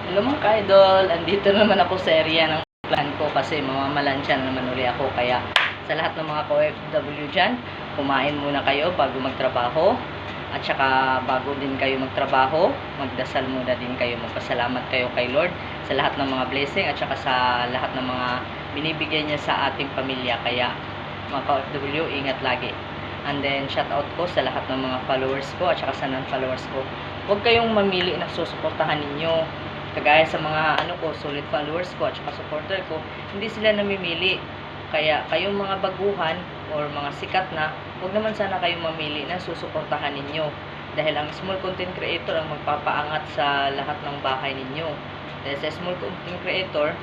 Hello mga ka-idol, andito naman ako sa area ng plan ko kasi mamamalansya na naman uli ako. Kaya sa lahat ng mga OFW dyan, kumain muna kayo bago magtrabaho. At saka bago din kayo magtrabaho, magdasal muna din kayo. Magpasalamat kayo kay Lord sa lahat ng mga blessing at saka sa lahat ng mga binibigay niya sa ating pamilya. Kaya mga OFW, ingat lagi. And then shout out ko sa lahat ng mga followers ko at saka sa non-followers ko. Huwag kayong mamili na susuportahan ninyo. Kagaya sa mga solid followers ko at saka supporter ko, hindi sila namimili. Kaya kayong mga baguhan or mga sikat na, huwag naman sana kayong mamili na susuportahan ninyo. Dahil ang small content creator ang magpapaangat sa lahat ng bahay ninyo. Dahil sa small content creator,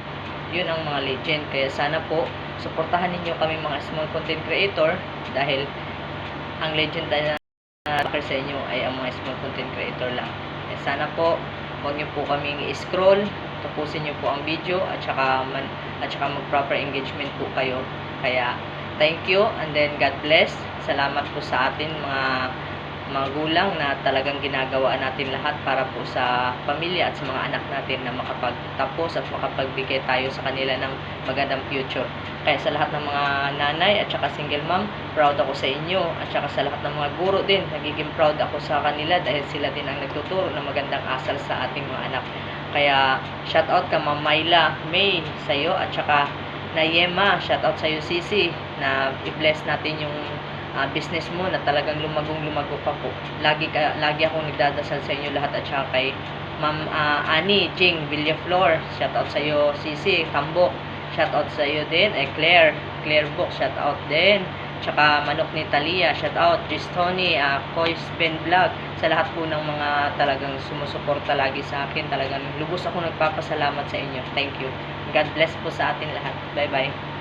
yun ang mga legend. Kaya sana po, suportahan ninyo kami mga small content creator dahil ang legend na sa inyo ay ang mga small content creator lang. Kaya sana po, huwag niyo po kaming i-scroll, tapusin niyo po ang video at saka mag-proper engagement po kayo. Kaya thank you and then God bless. Salamat po sa atin mga magulang na talagang ginagawa natin lahat para po sa pamilya at sa mga anak natin na makapagtapos at makapagbigay tayo sa kanila ng magandang future. Kaya sa lahat ng mga nanay at saka single mom, proud ako sa inyo. At saka sa lahat ng mga guro din, nagiging proud ako sa kanila dahil sila din ang nagtuturo ng magandang asal sa ating mga anak. Kaya shout out ka Ma'am Myla May sa iyo at saka Nayema, shout out sa iyo Sisi na i-bless natin yung business mo na talagang lumago pa po. Lagi akong nagdadasal sa inyo lahat at saka kay Ma'am Annie Jing Villaflor, shout out sa iyo Sisi Kambok, shout out sa iyo din Claire Book, shout out din. Tsaka Manok ni Talia, shout out. Tristoni, Kois Ben Vlog, sa lahat po ng mga talagang sumusuporta lagi sa akin. Talagang lubos ako nagpapasalamat sa inyo. Thank you. God bless po sa atin lahat. Bye bye.